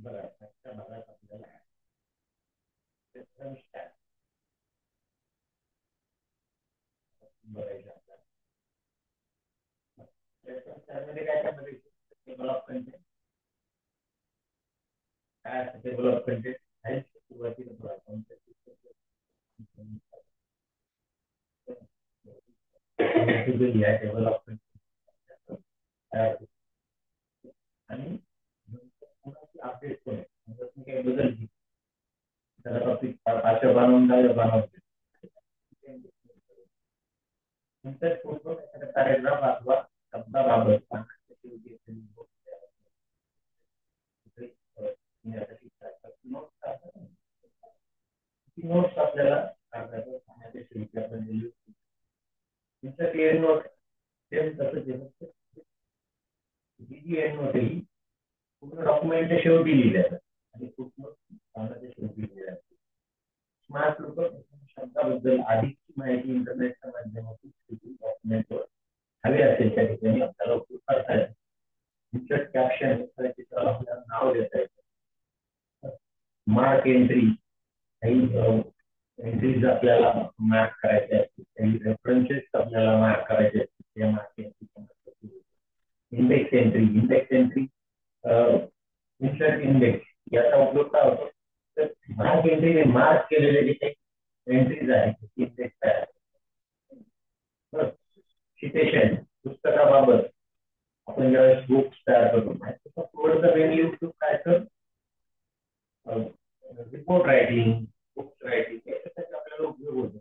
बघा आजच्या भागात आपल्याला रेफरन्स टॅग बघायचं आपल्याला. रेफरन्स टॅग मध्ये काय काय बघायचं? टेबल ऑफ कंटेंट काय असतं? टेबल ऑफ कंटेंट आहे सुरुवातीला बघा कोणत्या टेबल ऑफ कंटेंट आणि अपडेट करून तुम्ही काही बदल केले त्याला टॉपिक अशा बनवून बनवते नंतर फोटो पॅरेग्राफ अथवा शब्दाबाबत नोट्स आपल्याला एंड नोट सेम तसंच जी एंड नोट ही पूर्ण डॉक्युमेंटच्या शेवटी लिहिल्या आणि पूर्ण कामाच्या शेवटी लिहिल्या. स्मार्ट लोक शब्दाबद्दल अधिकची माहिती इंटरनेटच्या माध्यमातून डॉक्युमेंटवर हवी असेल त्या ठिकाणी आपल्याला उपयोग करता येतो. कॅप्शन चित्राला आपल्याला नाव देता येतं. मार्क एंट्री काही एंट्रीज आपल्याला मार्क करायचे असतील, काही रेफरन्सेस आपल्याला मार्क करायचे असतील, त्या mark entry. Index entry insert index याचा उपयोग काय होतो? तर मार्क एंट्रीने मार्क केलेले जे काही एंट्रीज आहेत इंडेक्स तयार. सिटेशन पुस्तकाबाबत आपण ज्यावेळेस बुक्स तयार करतो थोडंसं मेनली उपयोग काय तर रिपोर्ट रायटिंग, बुक्स रायटिंग याच्यासाठी आपल्याला उपयोग होतो.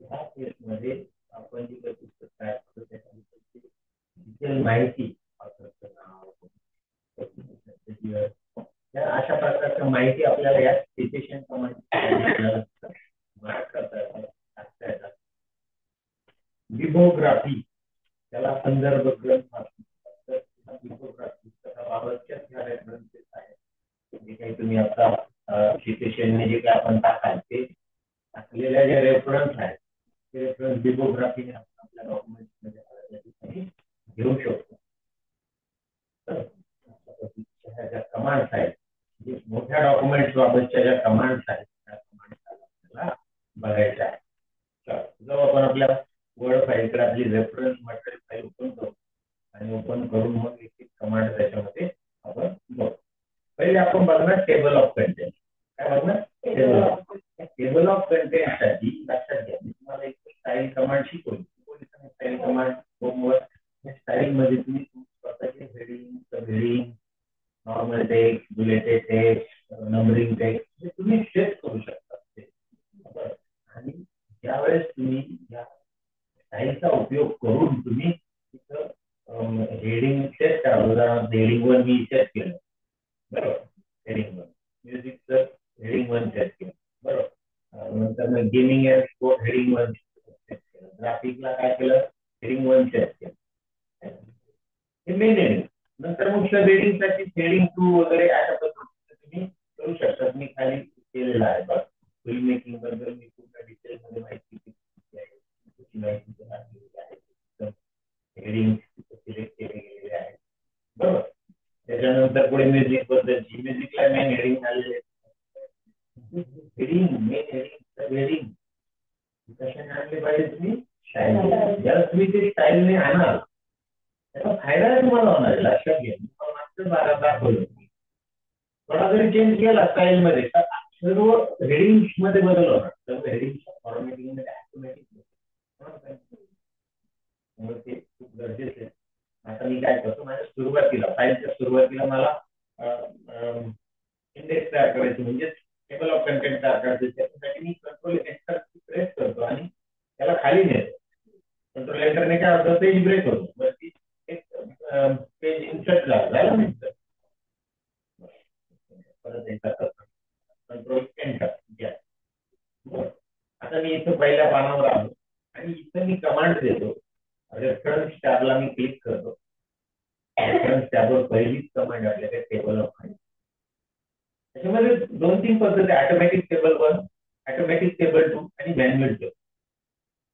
ह्या केसमध्ये आपण जे काही पुस्तक तयार करतो त्याच्याबद्दलची डिटेल माहिती अशा प्रकारच्या माहिती आपल्याला या सिटेशन करता येतात. बिबोग्राफी त्याला संदर्भ ग्रंथ बिबोग्राफी रेफरन्सेस आहेत जे काही तुम्ही आता सिटेशनने जे काही आपण टाकाल ते टाकलेल्या जे रेफरन्स आहेत ते रेफरन्स बिबोग्राफीने आपल्या डॉक्युमेंट मध्ये घेऊ शकतो. ज्या कमांड्स आहेत मोठ्या डॉक्युमेंट्स बाबतच्या ज्या कमांड्स आहेत त्या कमांड्स आपल्याला बघायच्या आहेत. जेव्हा आपण आपल्या वर्ड फाईलकडे आपली रेफरन्स मटेरियल फाईल ओपन करू आणि ओपन करून मग एक कमांड त्याच्यामध्ये आपण बघू. पहिले आपण बघणार टेबल ऑफ कंटेंट. काय बघणार? टेबल ऑफ कंटेंट साठी लक्षात घ्या मी तुम्हाला एक स्टाईल कमांड शिकवली. स्टाईल कमांड होमवर स्टाईल मध्ये तुम्ही स्वतःचे heading, subheading, normal text, bulleted text, numbering text हे तुम्ही सेट करू शकता. आणि ज्यावेळेस तुम्ही या स्टाईलचा उपयोग करून तुम्ही तिथं हेडिंग सेट करा. उदाहरणार्थ हेडिंग 1 मी सेट केलं बरोबर. हेडिंग 1 म्युझिकचं हेडिंग 1 सेट केलं बरोबर. नंतर मग gaming and sport heading 1 set केलं. ग्राफिकला काय केलं? हेडिंग 1 सेट केलं. हे मेन हेडिंग. नंतर मग सब हेडिंग साठी हेडिंग 2 वगैरे अशा पद्धतीने तुम्ही करू शकता. मी खाली केलेलं आहे बघ. फिल्म मेकिंग बद्दल मी पूर्ण डिटेल मध्ये माहिती दिली आहे. माहिती दिलेली आहे. हेडिंग सिलेक्ट केले गेलेले आहे बरोबर. त्याच्यानंतर पुढे म्युझिक बद्दलची म्युझिकला मेन हेडिंग आलेले हेडिंग मेन हेडिंग सब हेडिंग कशाने आणले पाहिजे तुम्ही? स्टाईल. ज्याला तुम्ही ते स्टाईलने आणाल त्याचा फायदा तुम्हाला होणार आहे. लक्षात घ्या. मागचं दाखवलं थोडा जरी चेंज केला स्टाईल मध्ये तर सर्व हेडिंग मध्ये बदल होणार. सर्व हेडिंग फॉर्मॅटिंग मध्ये ऑटोमॅटिक ते खूप गरजेचं आहे. आता मी काय करतो माझ्या सुरुवातीला फाईलच्या सुरुवातीला मला इंडेक्स तयार करायची म्हणजे टेबल ऑफ कंटेंट तयार करायचं. त्याच्यासाठी मी कंट्रोल एंटर प्रेस करतो आणि त्याला खाली नेतो. कंट्रोल एंटरने काय होतं पेज ब्रेक होतो. वरती एक पेज इन्सर्ट झाला नंतर परत एकदा कंट्रोल एंटर घ्या. आता मी इथं पहिल्या पानावर आलो आणि इथं मी कमांड देतो. रेफरन्स टॅबला मी क्लिक करतो. रेफरन्स टॅबवर पहिलीच कमांड आपल्याकडे टेबल ऑफ कंटेंट. त्याच्यामध्ये 2-3 पद्धती ऑटोमॅटिक टेबल 1, ऑटोमॅटिक टेबल 2 आणि मॅन्युअल टेबल.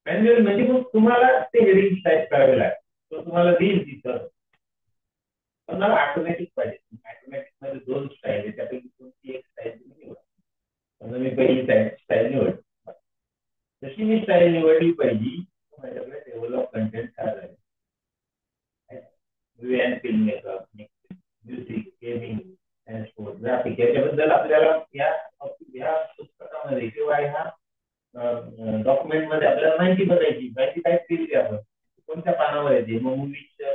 मॅन्युअल म्हणजे मग तुम्हाला ते हेडिंग टाईप करावे लागेल. तो तुम्हाला देईल तिथं पण मला ऑटोमॅटिक पाहिजे. ऑटोमॅटिक मध्ये दोन स्टाईल आहे, त्यापैकी कोणती एक स्टाईल तुम्ही निवडा. समजा मी पहिली स्टाईल निवडली. जशी मी स्टाईल निवडली पहिली, माझ्याकडे टेबल ऑफ कंटेंट तयार झाले. View and film makeup, music, gaming and sport, graphic, याच्याबद्दल आपल्याला या पुस्तकामध्ये किंवा ह्या डॉक्युमेंट मध्ये आपल्याला माहिती बघायची. माहिती काय केली आपण, कोणत्या पानावर येते, मग मूवीच्या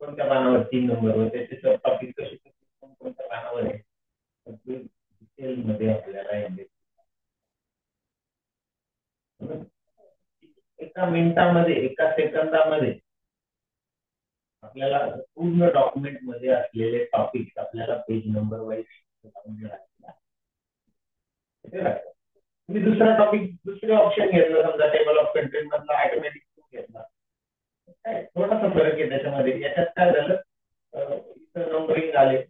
कोणत्या पानावर 3 नंबरवर, त्याचे सब टॉपिक कसे कोणत्या पानावर आहे, डिटेल मध्ये आपल्याला एका मिनिटामध्ये, एका सेकंदामध्ये आपल्याला पूर्ण डॉक्युमेंट मध्ये असलेले टॉपिक आपल्याला पेज नंबर वाईज तुम्ही दुसरा टॉपिक, दुसरे ऑप्शन घेतलं, समजा टेबल ऑफ कंटेंट मधला ऑटोमॅटिक घेतला, काय थोडासा फरक आहे त्याच्यामध्ये. याच्यात काय झालं, इथं नंबरिंग आले,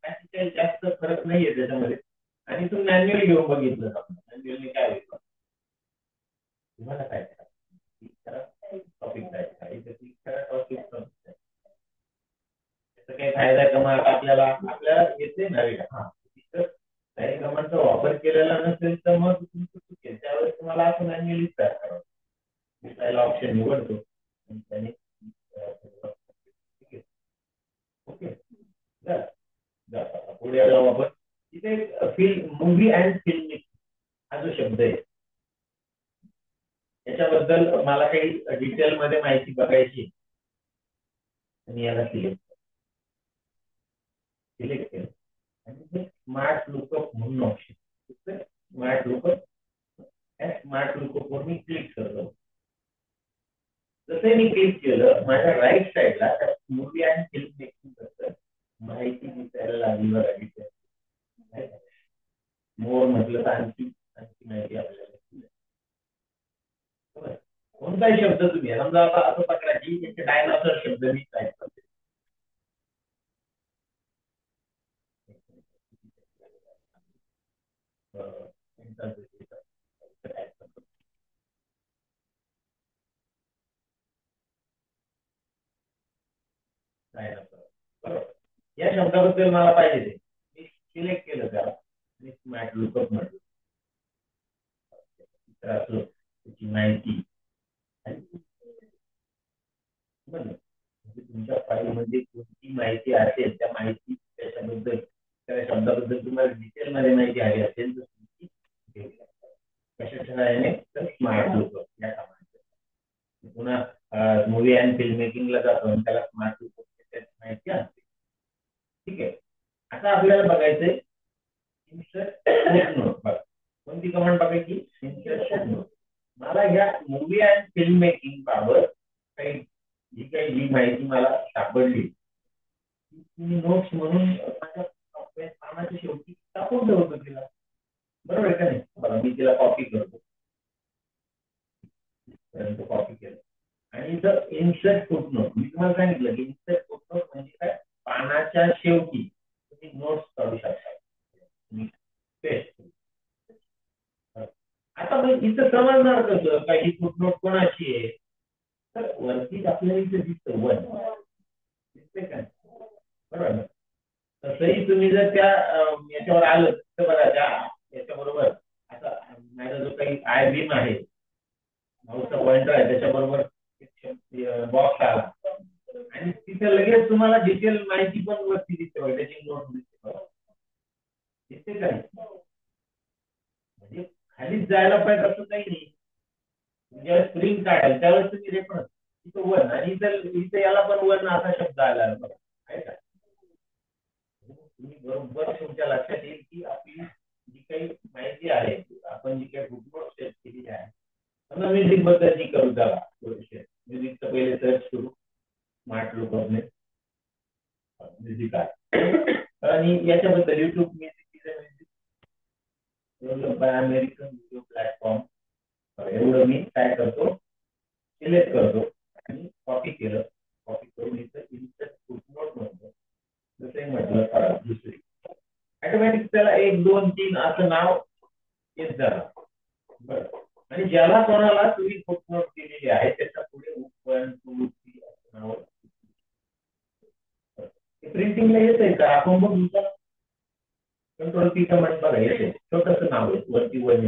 काही जास्त फरक नाहीये त्याच्यामध्ये. आणि तुम्ही मॅन्युअली घेऊन बघितलं, मॅन्युअली काय होतं, तुम्हाला काय टॉपिक काय क्लिक करा, टॉपिक त्याचा काही फायदा आहे का, मग आपल्याला आपल्याला येते ना हा काही क्रमांचा वापर केलेला नसेल तर मग तुमचं चुकेल. त्यावेळेस तुम्हाला असं मॅन्युअली तयार करावं. मी पहिला ऑप्शन निवडतो आणि त्याने ओके, पुढे आलो आपण. तिथे फिल्म, मूवी अँड फिल्म हा जो शब्द आहे, याच्याबद्दल मला काही डिटेल मध्ये माहिती बघायची, आणि याला सिलेक्ट केलं आणि स्मार्ट लुकअप म्हणून option, smart lookup, smart lookup वर मी क्लिक करतो. जसं मी क्लिक केलं, माझ्या राईट साईडला मूवी अँड फिल्म मेकिंग बद्दल माहिती दिसायला लागली बघा. डिटेल मोर म्हटलं तर आणखी आणखी माहिती आपल्याला. कोणताही शब्द तुम्ही समजा आता असं पकडा की डायनासोर शब्द मी टाईप करते. बरोबर, या शब्दाबद्दल मला पाहिजे ते मी सिलेक्ट केलं त्याला आणि स्मार्ट लुकअप म्हटलं. त्याची माहिती म्हणजे तुमच्या फाईलमध्ये कोणती माहिती असेल, त्या माहिती त्याच्याबद्दल, त्या शब्दाबद्दल तुम्हाला डिटेल मध्ये माहिती हवी असेल तर तुम्ही कशाच्या सहाय्याने, तर स्मार्ट लुकअप या कामाचे. पुन्हा मूवी अँड फिल्म मेकिंगला जातो आणि त्याला स्मार्ट लुकअप माहिती असते. ठीक आहे, आता आपल्याला बघायचंय इन्सर्ट फुटनोट. बघा कोणती कमांड बघायची, इन्सर्ट फुटनोट. मला ह्या मूवी अँड फिल्म मेकिंग बाबत काही जी काही जी माहिती मला सापडली, मी नोट्स म्हणून माझ्या कामाच्या शेवटी टाकून ठेवतो तिला. बरोबर आहे का नाही. बरं, मी तिला कॉपी करतो, कॉपी केलं आणि जर इन्सर्ट फुटनोट, मी तुम्हाला सांगितलं की इन्सर्ट फुटनोट म्हणजे काय, पानाच्या शेवटी तुम्ही नोट्स काढू शकता. आता मग इथं समजणार कसं का ही फुटनोट कोणाची आहे, तर वरती आपल्याला इथं दिसतं वन, दिसते का, बरोबर. तसंही तुम्ही जर त्या याच्यावर आलं तर बघा, त्या याच्याबरोबर आता माझा जो काही आय बीम आहे, माऊसचा पॉइंटर आहे, त्याच्याबरोबर बॉक्स आला आणि तिथे लगेच तुम्हाला डिटेल माहिती पण वरती दिसते, त्याची नोट दिसते, दिसते का, म्हणजे खालीच जायला पाहिजे असं काही नाही. ज्यावेळेस स्क्रीन काढाल त्यावेळेस तुम्ही रेफरन्स तिथं वन, आणि इथं याला पण वन असा शब्द आला आहे का, तुम्ही बरोबर तुमच्या लक्षात येईल की आपली जी काही माहिती आहे, आपण जी काही फुटनोट सेट केलेली आहे. समजा म्युझिक बद्दलची करू, त्याला म्युझिकचं पहिले सर्च करू स्मार्ट लुकअपने, म्युझिक आहे आणि याच्याबद्दल YouTube music develop by American video platform, एवढं मी काय करतो, सिलेक्ट करतो आणि कॉपी केलं. कॉपी करून इथं इन्सर्ट फुटनोट म्हणतो, जसं म्हटलं दुसरी ऑटोमॅटिक त्याला 1, 2, 3 असं नाव येत झालं. बरं, आणि ज्याला कोणाला तुम्ही फुटनोट केलेली आहे त्याच्या पुढे 1, 2, 3 असं नाव प्रिंटिंगला येतंय का आपण बघू का? कंट्रोल पी कमांड बघा येते, छोटस नाव आहे वरती वन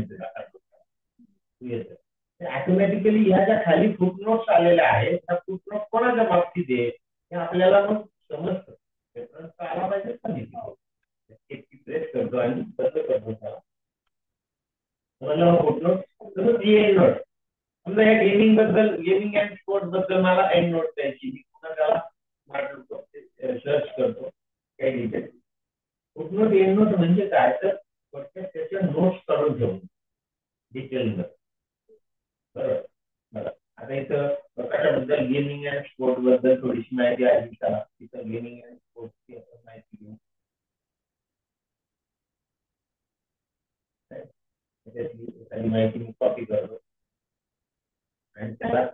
येतं. ऑटोमॅटिकली ह्या ज्या खाली फुटनोट्स आलेल्या आहेत त्या फुटनोट कोणाच्या बाबतीत आहे हे आपल्याला मग समजतं. रेफरन्स आला पाहिजे का नाही, प्रेस करतो आणि बंद करतो त्याला. Footnote end note. समजा या गेमिंग बद्दल, गेमिंग अँड स्पोर्ट बद्दल मला एंड नोट द्यायची, मी पुन्हा त्याला सर्च करतो काही डिटेल. फुटनोट एंड नोट म्हणजे काय तर त्याच्या नोट्स काढून ठेवून डिटेल बरोबर. आता इथं कशाबद्दल गेमिंग अँड स्पोर्ट बद्दल थोडीशी माहिती आहे का, तिथं गेमिंग अँड स्पोर्टची आपण माहिती घेऊ. त्याची माहिती मी कॉपी करतो आणि त्याला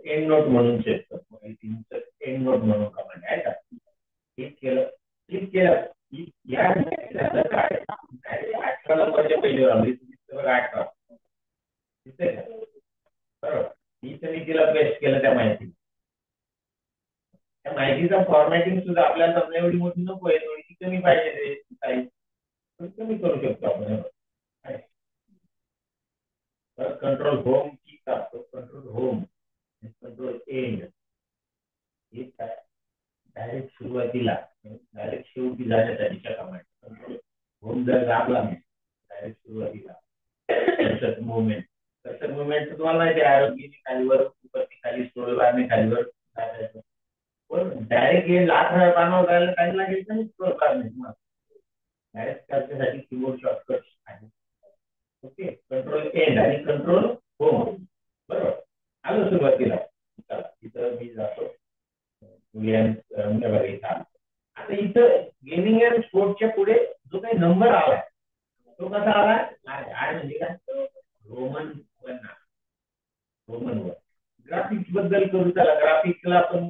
एंड नोट म्हणून सेट करतो. एंड नोट म्हणून कमांड आहे का, क्लिक केलं, क्लिक केलं या 18 नंबरच्या पेजवर आली, बघा 18 दिसतंय का बरोबर. इथं मी तिला पेस्ट केलं त्या माहिती. त्या माहितीचा फॉर्मॅटिंग सुद्धा आपल्याला समजा एवढी मोठी नको आहे, थोडीशी कमी पाहिजे ते साईज, कमी करू शकतो आपण. कंट्रोल होम की टाकतो, control home, control end, direct सुरुवातीला, डायरेक्ट शेवटी जाण्यासाठीच्या कमांड. कंट्रोल होम जर दाबला डायरेक्ट सुरुवातीला, कर्सर मुवमेंट, कर्सर मुवमेंट तुम्हाला माहिती आहे, आरोग्याने खालीवर उपरती खाली स्क्रोल बारने खालीवर जायचं. पण डायरेक्ट हे लाख पानावर जायला टाइम लागेल तर स्क्रोल बार नाही, डायरेक्ट करण्यासाठी कीबोर्ड शॉर्टकट आहे. ओके, कंट्रोल एंड आणि कंट्रोल होम बरोबर. आलो सुरुवातीला, इथं मी जातो. आता इथं गेमिंग अँड स्पोर्टच्या पुढे जो काही नंबर आलाय तो कसा आलाय, आय म्हणजे काय, Roman one. Roman one. Graphics बद्दल करू, त्याला ग्राफिक्सला आपण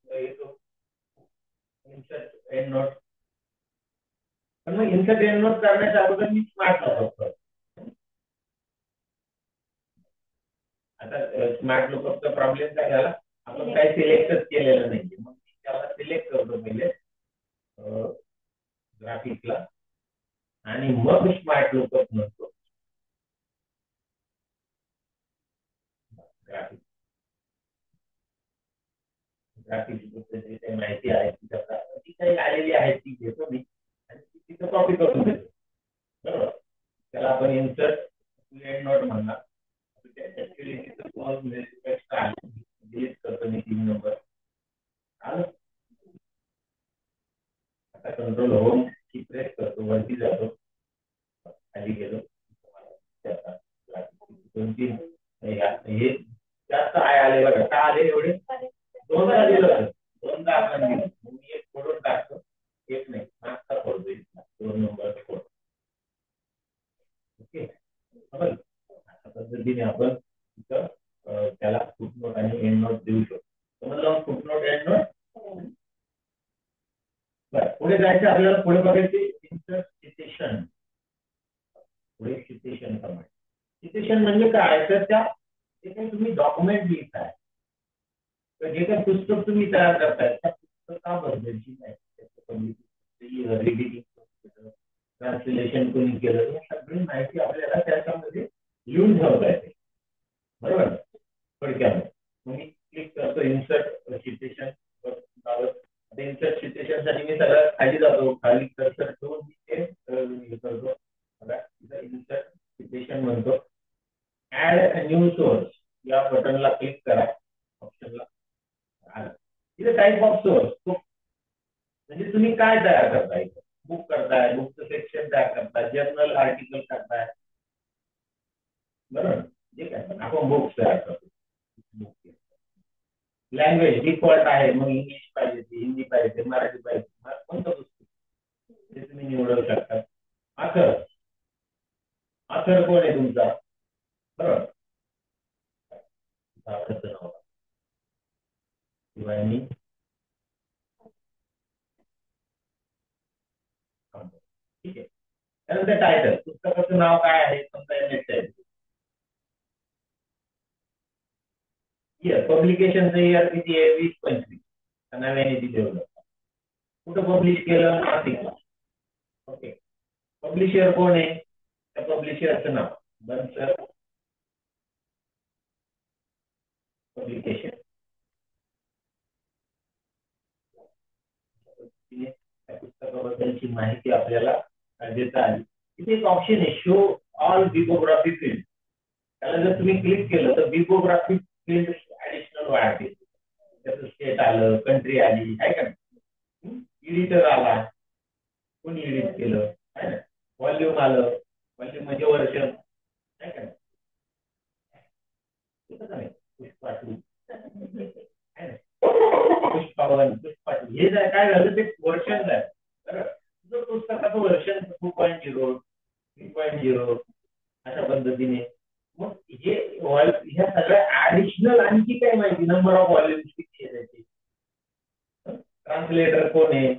येतो इन्सर्ट एंड नोट. पण मग इन्सर्ट एंड नोट करण्याच्या अगोदर मी स्मार्ट लॉकअप. आता स्मार्ट लुकअपचा प्रॉब्लेम काय झाला, आपण काही सिलेक्टच केलेलं नाही, मग त्याला सिलेक्ट करतो पहिले ग्राफिक्सला आणि मग स्मार्ट लुकअप म्हणतो. ग्राफिक्स बद्दल काही माहिती आहे ती काही आलेली आहे ती घेतो मी आणि तिथं कॉपी करून देतो बरोबर. त्याला आपण इन्सर्ट एंड नोट म्हणणार. डिलीट करतो मी 3 नंबर. आता कंट्रोल होम की प्रेस करतो, वरती जातो, खाली गेलो, 2-3 हे जास्त आहे आले बघा, का आले एवढे, दोनदा दिलं, दोनदा आपण दिलं, मी एक फोडून टाकतो, एक नाही मागचा फोडतो, 2 नंबर फोड. ओके, अशा पद्धतीने आपण तिथं त्याला फुटनोट आणि एंड नोट देऊ शकतो. समजलं फुटनोट एंड नोट. पुढे जायचं आपल्याला, पुढे बघायचे इन्सर्ट सिटेशन. पुढे सिटेशन कमांड. सिटेशन म्हणजे काय तर त्या जे काही तुम्ही डॉक्युमेंट लिहिताय, तर जे काही पुस्तक तुम्ही तयार करताय त्या पुस्तकाबद्दलची माहिती, ट्रान्सलेशन कोणी केलं, ही सगळी माहिती आपल्याला त्याच्यामध्ये लिहून ठेवता येते बरोबर थोडक्यामध्ये. मी क्लिक करतो इन्सर्ट सिटेशन. इन्सर्ट सिटेशन साठी मी सगळं खाली जातो, खाली कर्सर ठेवून मी ते करतो. इन्सर्ट सिटेशन म्हणतो. ऍड न्यू सोर्स या बटनला क्लिक करा, ऑप्शनला इथे टाईप ऑफ सोर्स, म्हणजे तुम्ही काय तयार करताय, बुक करताय, बुकचं सेक्शन तयार करताय, जर्नल आर्टिकल करताय बरोबर. ठीक आहे, आपण बुक्स तयार करतो. लँग्वेज डिफॉल्ट आहे, मग इंग्लिश पाहिजे, हिंदी पाहिजे, मराठी पाहिजे, कोणतं पुस्तक ते तुम्ही निवडू शकता. ऑथर, ऑथर कोण आहे तुमचा बरोबर, शिवानी ठीक आहे. त्यानंतर टायटल, पुस्तकाचं नाव काय आहे, समजा इयर, पब्लिकेशनचं इयर किती आहे, 20-25 नव्याने दिले होतं. कुठं पब्लिश केलं? नाशिकला. ओके. पब्लिशर कोण आहे? त्या पब्लिशरचं नाव बनसर पब्लिकेशन. त्या पुस्तकाबद्दलची माहिती आपल्याला देता आली. इथे एक ऑप्शन आहे, शो ऑल बिबोग्राफी फील्ड. त्याला जर तुम्ही क्लिक केलं तर बिबोग्राफी फील्ड ऍडिशनल वाढते. त्याचं स्टेट आलं, कंट्री आली, आहे का? एडिटर आला, कोणी एडिट केलं, आहे ना? व्हॉल्यूम आलं, व्हॉल्यूम म्हणजे वर्ष, आहे का? Pushpa two, Pushpa one, Pushpa two, हे काय झालं ते वर्षन आहे. तर पुस्तकाचं वर्षन 2.0, 3.0 अशा पद्धतीने. मग हे ह्या सगळ्या ऍडिशनल आणखी काय माहिती, नंबर ऑफ व्हॉल्यूम्स किती आहे त्याची, ट्रान्सलेटर कोण आहे,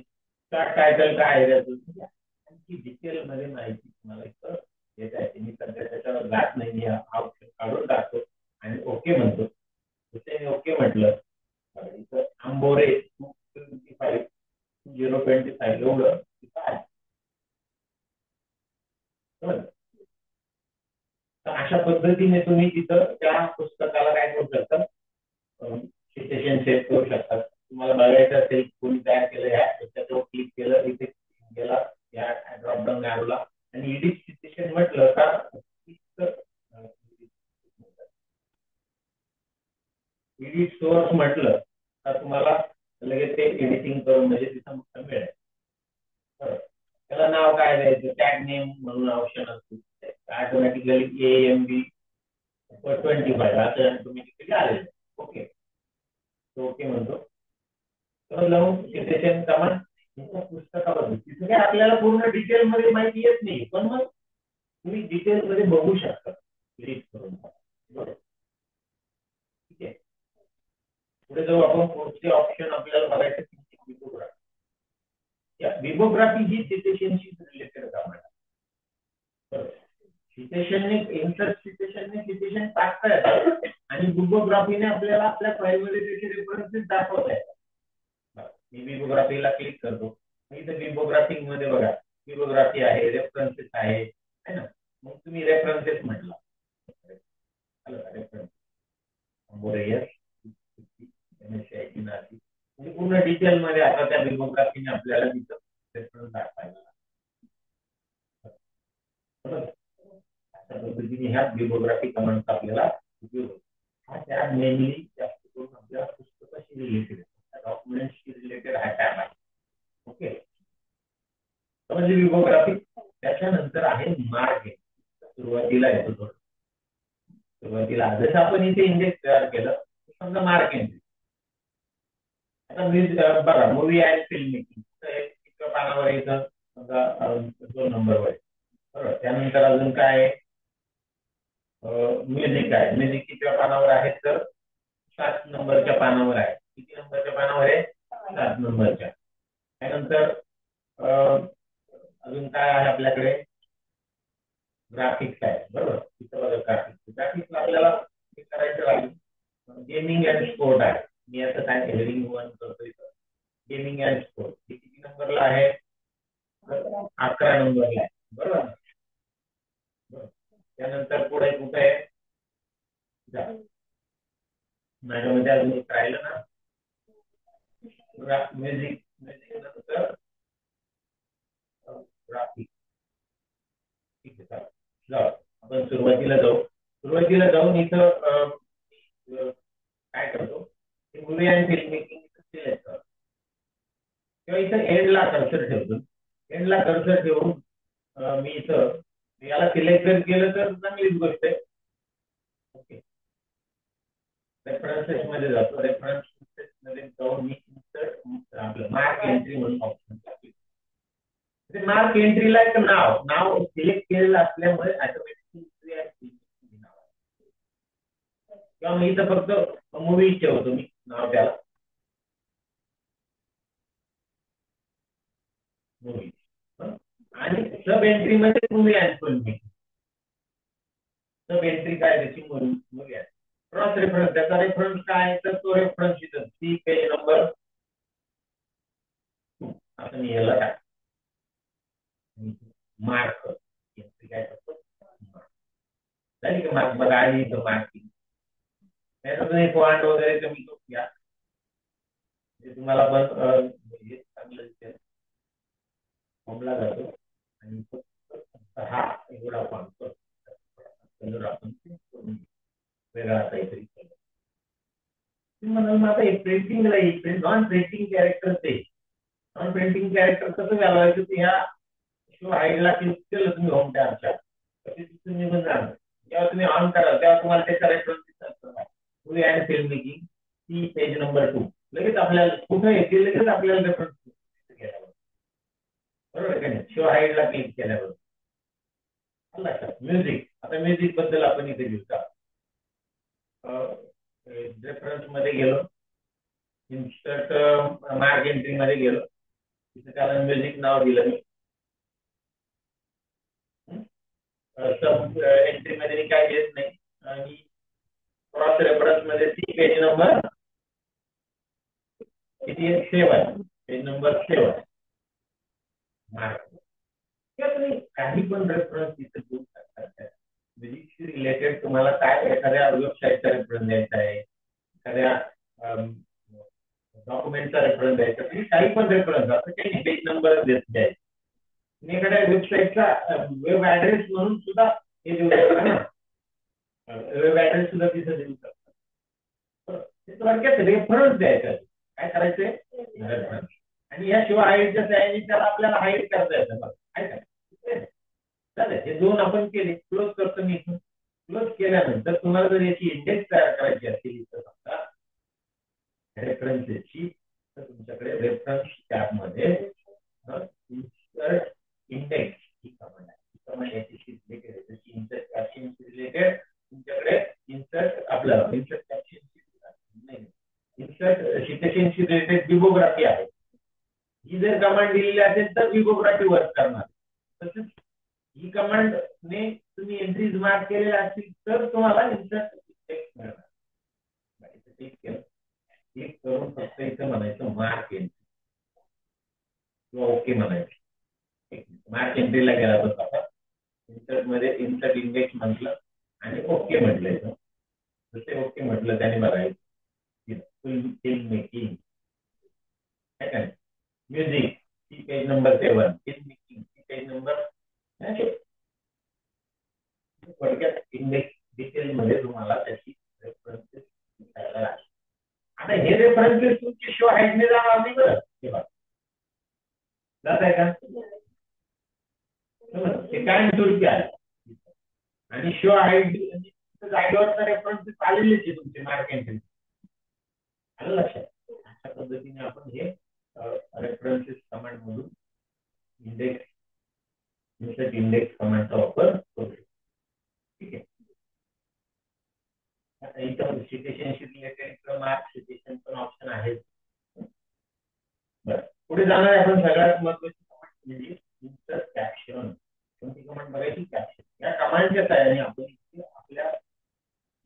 टायटल काय आहे त्याचं, आणखी डिटेल मध्ये माहिती तुम्हाला इथं देत आहे. मी सध्या त्याच्यावर जात नाही, ऑप्शन काढून टाकतो आणि ओके म्हणतो. जसे मी ओके म्हटलं, इथं आंबोरे 225 025 एवढं आहे. तर अशा पद्धतीने तुम्ही तिथं त्या पुस्तकाला काय करू शकता, सिटेशन सेट करू शकतात. तुम्हाला बघायचं असेल कोणी तयार केलं, ह्या त्याच्यावर क्लिक केलं, इथे गेला या ड्रॉप डाऊन ऍरोला आणि एडिट सिटेशन म्हटलं का एडिट सोर्स म्हटलं तर तुम्हाला लगेच ते एडिटिंग करून म्हणजे तिथं मिळेल. त्याला नाव काय द्यायचं, टॅग नेम म्हणून ऑप्शन असतो. ऑटोमॅटिकली AMB 25 असं ऑटोमॅटिकली आलेलं. ओके, ओके म्हणतो. तर लावून सिटेशन कमांड पुस्तकाबद्दल तिथे काय आपल्याला पूर्ण डिटेल मध्ये माहिती येत नाही, पण मग तुम्ही डिटेल मध्ये बघू शकता क्लिक करून. ठीक आहे. पुढे जाऊ आपण. पुढचे ऑप्शन आपल्याला बघायचे बिबोग्राफी. या बिबोग्राफी ही सिटेशनशी रिलेटेड काम आहे. सिटेशनने इंटरसिटेशनने सिटेशन टाकता येतात आणि बिबोग्राफीने आपल्याला आपल्या फाईलमध्ये त्याचे रेफरन्सेस दाखवता येतात. मी बिबोग्राफीला क्लिक करतो, इथे बिबोग्राफी मध्ये बघा बिबोग्राफी आहे, रेफरन्सेस आहे ना. मग तुम्ही रेफरन्सेस म्हटला, रेफरन्स म्हणजे पूर्ण डिटेल मध्ये आता त्या बिबोग्राफीने आपल्याला तिथं रेफरन्स दाखवायला. अशा पद्धतीने ह्या बिबोग्राफी कमांडचा आपल्याला उपयोग होतो. हा टॅब मेनली जास्त करून आपल्या पुस्तकाशी रिलेटेड, डॉक्युमेंटशी रिलेटेड हा टॅब आहे. ओके, म्हणजे बिबोग्राफी. त्याच्यानंतर आहे मार्क. सुरुवातीला येतो थोडं, सुरुवातीला जसं आपण इथे इंडेक्स तयार केलं, समजा मार्क एंट्री. आता बघा, मूवी अँड फिल्म मेकिंग पानावर येतं, समजा 2 नंबरवर. बरोबर. त्यानंतर अजून काय, म्युझिक आहे. म्युझिक किती पानावर आहे तर 7 नंबरच्या पानावर आहे. किती नंबरच्या पानावर आहे? 7 नंबरच्या. त्यानंतर अजून काय आहे आपल्याकडे, ग्राफिक्स आहे. बरोबर. तिथं बघा ग्राफिक्स, ग्राफिक्स आपल्याला करायचं लागेल. गेमिंग अँड स्पोर्ट आहे. मी आता काय हेडिंग 1 करतोय, गेमिंग अँड स्पोर्ट. किती नंबरला आहे? 11 नंबरला आहे. बरोबर. त्यानंतर पुढे कुठे आहे, माझ्यामध्ये अजून एक राहिलं ना, म्युझिक. म्युझिक नंतर ग्राफिक. ठीक आहे, जाऊ आपण सुरुवातीला जाऊ. सुरुवातीला जाऊन इथं काय करतो, movie and film making select करतो किंवा इथं एंडला कर्सर ठेवतो. एंडला कर्सर ठेवून मी इथं याला सिलेक्ट केलं तर चांगलीच गोष्ट आहे. ओके, रेफरन्सेस मध्ये जातो. रेफरन्सेस मध्ये जाऊन मी आपलं मार्क एंट्री म्हणून ऑप्शन टाकतो. मार्क एंट्रीला एक नाव सिलेक्ट केलेलं असल्यामुळे ऑटोमॅटिकली किंवा मी इथं फक्त मूवी ठेवतो मी नाव त्याला, मूवी. आणि सब एंट्री मध्ये movie and film making. Sub entry काय त्याची मूवी आहे. क्रॉस रेफरन्स, त्याचा रेफरन्स काय तर तो रेफरन्स इथं सी पेज नंबर आपण याला मार्क काय करतो, झाली का मार्क. बघा आधी इथं मार्किंग नाही पॉइंट वगैरे कमी करून घ्या, तुम्हाला पण चांगलं दिसेल. फॉर्मला जातो आणि हा एवढा फॉर्म कलर आपण वेगळा काहीतरी म्हणाल. मग आता एक प्रिंटिंगला नॉन प्रिंटिंग कॅरेक्टर ते नॉन प्रिंटिंग कॅरेक्टर कसं घालवायचं ते ह्या शो हाईडला क्लिक केलं तुम्ही होम टॅबच्या तुम्ही निघून जाणार. जेव्हा तुम्ही ऑन कराल तेव्हा तुम्हाला त्याचा रेफरन्स दिसतात. पुढे अँड फिल्म मेकिंग ती पेज नंबर 2 लगेच आपल्याला कुठे येते, लगेच आपल्याला रेफरन्स बरोबर का नाही. शो हाईडला क्लिक केल्यावर म्युझिक. आता म्युझिक बद्दल आपण इथे घेऊ का. रेफरन्स मध्ये गेलो, इन्सर्ट मार्क एंट्री मध्ये गेलो, तिथे त्याला म्युझिक नाव दिलं मी. सब एंट्री मध्ये काय देत नाही आणि क्रॉस रेफरन्स मध्ये ती पेज नंबर किती आहे, 7. Page number 7 mark. तुम्ही काही पण रेफरन्स तिथे देऊ शकता. म्युझिकशी रिलेटेड तुम्हाला काय एखाद्या वेबसाईटचा रेफरन्स द्यायचा आहे, एखाद्या डॉक्युमेंटचा रेफरन्स द्यायचा, तुम्ही काही पण रेफरन्स असं काही नाही, पेज नंबर द्यायचा. तुम्ही एखाद्या वेबसाईटचा वेब ऍड्रेस म्हणून सुद्धा हे देऊ शकता ना, वेब ऍड्रेस सुद्धा तिथे देऊ शकता. थोडक्यात रेफरन्स द्यायचा. काय करायचंय, रेफरन्स. आणि याशिवाय हाईडच्या सहाय्याने त्याला आपल्याला हाईड करता येतं. चालेल, हे दोन आपण केले. क्लोज करतो मी. क्लोज केल्यानंतर तुम्हाला जर याची इंडेक्स तयार करायची असेल इथं समजा रेफरन्सची, तर तुमच्याकडे रेफरन्स टॅब मध्ये इन्सर्ट इंडेक्स ही कमांड आहे. ही कमांड याच्याशी रिलेटेड आहे. जशी इन्सर्ट कॅप्शनशी रिलेटेड तुमच्याकडे इन्सर्ट आपलं इन्सर्ट कॅप्शन नाही, इन्सर्ट सिटेशनशी रिलेटेड बिबोग्राफी आहे. ही जर कमांड दिलेली असेल तर बिबोग्राफी वर्क करणार. तसेच ही कमांड ने तुम्ही एंट्रीज मार्क केलेल्या असतील तर तुम्हाला इन्सर्ट टेक्स्ट मिळणार. क्लिक केलं, क्लिक करून फक्त इथं म्हणायचं मार्क एंट्री किंवा ओके म्हणायचं. मार्क एंट्रीला गेला तर आता इन्सर्ट मध्ये इन्सर्ट इंडेक्स म्हटलं आणि ओके म्हटलं. जसे ओके म्हटलं त्याने बघायचं फिल्म मेकिंग म्युझिक ती पेज नंबर 7, फिल्म मेकिंग ती पेज नंबर थोडक्यात इंडेक्स डिटेल मध्ये तुम्हाला त्याची रेफरन्सेस दिसायला लागेल. आता हे रेफरन्सेस तुमची शो हाईडने जाणार नाही बरं, जात आहे का. ते काय स्वरूपी आहे आणि शो हाईड जागेवरचा रेफरन्सेस आलेलेच आहे तुमचे मार्क एंट्री. आलं लक्षात. अशा पद्धतीने आपण हे रेफरन्सेस कमांड मधून इंडेक्स इन्सर्ट इंडेक्स कमांडचा वापर करू शकतो. ठीक आहे. आता इथं सिटेशनशी रिलेटेड मार्क सिटेशन पण ऑप्शन आहे. बरं, पुढे जाणार आहे आपण सगळ्यात महत्वाची कमांड म्हणजे इन्सर्ट कॅप्शन. कोणती कमांड बघायची, कॅप्शन. या कमांडच्या सहाय्याने आपण आपल्या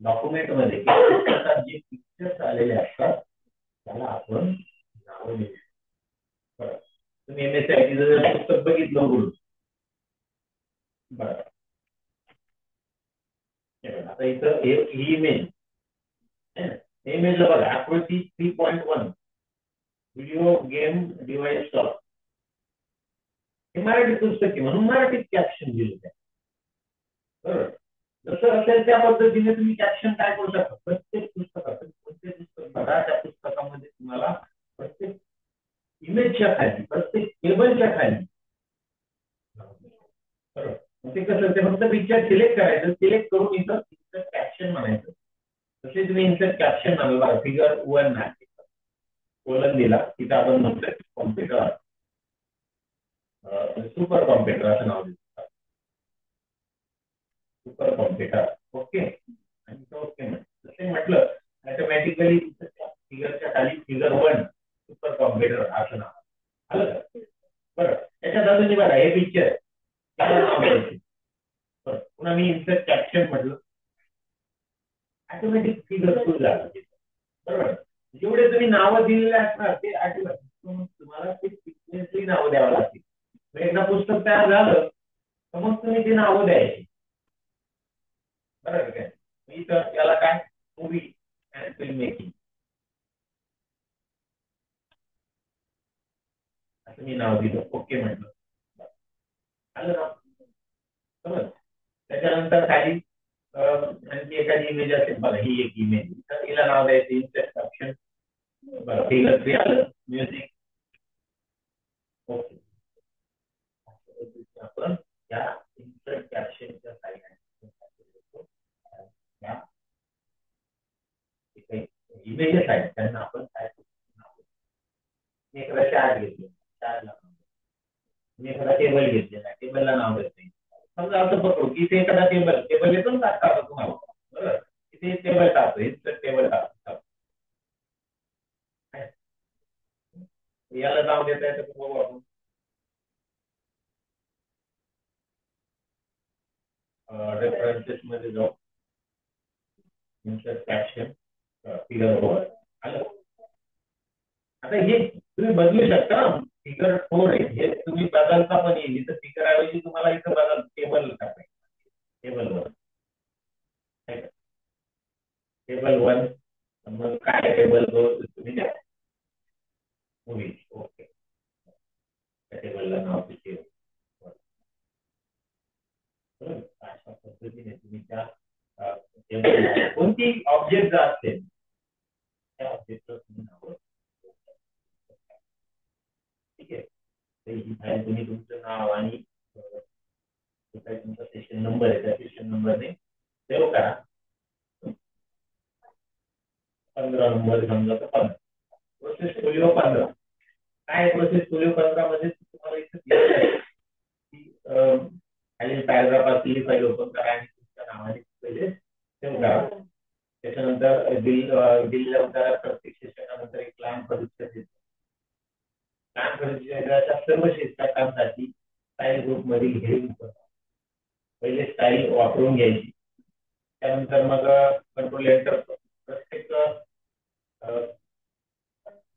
डॉक्युमेंट मध्ये जे पिक्चर्स आलेले असतात त्याला आपण नाव देऊ शकतो. तुम्ही MSIT जर पुस्तक बघितलं बोलू. बरं, आता इथं ही इमेज इमेजला बघा, आकृती 3.1 व्हिडिओ गेम डिव्हाइस स्टॉप. हे मराठी पुस्तक आहे म्हणून मराठीत कॅप्शन दिलेलं आहे. बरोबर, जसं असेल त्या पद्धतीने तुम्ही कॅप्शन काय करू शकता. प्रत्येक पुस्तकाचं प्रत्येक पुस्तक बघा, त्या पुस्तकामध्ये तुम्हाला प्रत्येक इमेजच्या खाली प्रत्येक टेबलच्या खाली बरोबर. ते कसं, ते फक्त पिक्चर सिलेक्ट करायचं, सिलेक्ट करून इथं इन्सर्ट कॅप्शन म्हणायचं. तसे तुम्ही इन्सर्ट कॅप्शन म्हणलं, फिगर 1 आहे कोलन दिला, तिथं आपण म्हणतोय कॉम्प्युटर सुपर कॉम्प्युटर असं नाव देतो. Super computer okay. आणि ओके जसे म्हटलं ऑटोमॅटिकली फिगरच्या खाली फिगर 1 सुपर कॉम्प्युटर असं नाव आलं. बरं, त्याच्यात अजून बघा हे पिक्चर पुन्हा मी इन्सर्ट कॅप्शन म्हटलं, ऑटोमॅटिक फिगर सुरू झाला. बरोबर, जेवढे तुम्ही नावं दिलेले असणार ते तुम्हाला ते ती नावं द्यावं लागतील. एकदा पुस्तक तयार झालं तर मग तुम्ही ती नावं द्यायची. बरोबर काय. इथं याला काय मूवी अँड फिल्म मेकिंग असं मी नाव दिलं. ओके म्हटलं. आलं ना समज. त्याच्यानंतर खाली आणखी एखादी इमेज असेल बघा. ही एक इमेज तर हिला नाव द्यायचं इन्सर्ट ऑप्शन. बघा फिगर 3 आलं. म्युझिक. ओके. आपण या इन्सर्ट कॅप्शनच्या साईड इमेजेस आहेत त्यांना आपण काय एखादा चार्ट घेतला. चार्टला मी एखादा टेबल घेतलेला आहे. टेबलला नाव देत नाही. समजा असं पकडू की इथे एखादा टेबल टेबल येतो ना टाकता तुम्हाला. बरोबर. इथे टेबल टाकतो. इन्सर्ट टेबल टाकतो. याला नाव देता येतं का बघू आपण. रेफरन्सेस मध्ये जाऊ. इन्सर्ट कॅप्शन फिगर 4 आलं. आता हे तुम्ही बदलू शकता. फिगर 4 आहे हे तुम्ही बदलता पण येईल. इथं फिगर ऐवजी तुम्हाला इथं बदल टेबल टाकायचं. Table 1 table 1. मग काय टेबल 2 तुम्ही द्या. मूवी. ओके. त्या टेबलला नाव तिथे. अशा पद्धतीने तुम्ही त्या कोणती ऑब्जेक्ट जर असेल त्या ऑब्जेक्टचं तुम्ही नाव. ठीक आहे. तर ही फाईल तुम्ही तुमचं नाव आणि तुमचा सेशन नंबर आहे त्या सेशन नंबरने सेव्ह करा. 15 नंबर समजा तर 15. Process folio 15. काय प्रोसेस फोलिओ 15 मध्ये तुम्हाला इथे दिलेलं आहे की खालील पॅराग्राफ असलेली फाईल ओपन करा आणि तुमच्या नावाने पहिले सेव्ह करा. त्याच्यानंतर दिलेल्या प्रत्येक सेशनानंतर एक लहान परीक्षा देतो. लहान परीक्षेच्या सर्व शिक्षकांसाठी स्टाईल ग्रुप मधील हेडिंग पहिले स्टाईल वापरून घ्यायची. त्यानंतर मग कंट्रोल एंटर प्रत्येक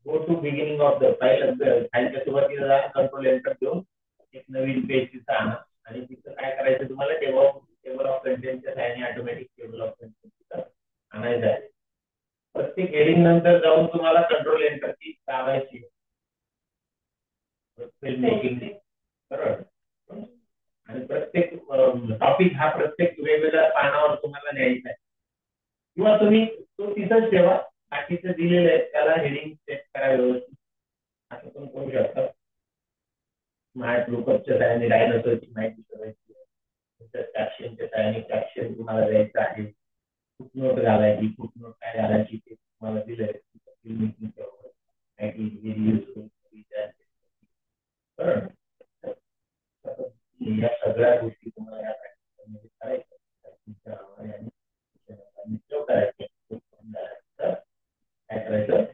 go to beginning of the फाईलच्या सुरुवातीला कंट्रोल एंटर देऊन एक नवीन पेज तिथं आणा आणि तिथं काय करायचं तुम्हाला टेबल ऑफ कंटेंटच्या साहाय्याने ऑटोमॅटिक टेबल ऑफ कंटेंट तिथं आणायचं आहे. प्रत्येक हेडिंग नंतर जाऊन तुम्हाला कंट्रोल एंटर की दाबायची. फिल्म मेकिंग बरोबर. आणि प्रत्येक टॉपिक हा प्रत्येक वेगवेगळ्या पानावर तुम्हाला न्यायचा आहे किंवा तुम्ही तो तिथंच ठेवा. बाकीचं दिलेलं आहे त्याला हेडिंग सेट करा व्यवस्थित. असं पण करू शकता. स्मार्ट लुकअपच्या साहाय्याने डायनोसॉरची माहिती करायची. कॅप्शनच्या साहाय्याने कॅप्शन तुम्हाला द्यायचं आहे. फुटनोट घालायची. फुटनोट काय घालायची ते तुम्हाला दिलं आहे. बरोबर. या सगळ्या गोष्टी तुम्हाला या प्रॅक्टिसमध्ये करायच्या. तुमच्या नावाने आणि सेव्ह करायचे. काय करायचं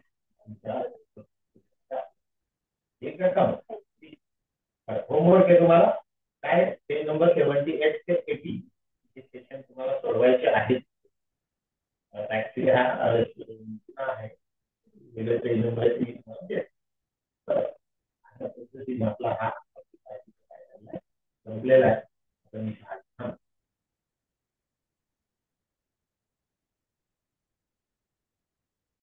एक रक्कम होमवर्क आहे तुम्हाला काय पेज नंबर 78 ते 80 हे सेशन तुम्हाला सोडवायचे आहेत. ऍक्च्युली हा आहे पेज नंबर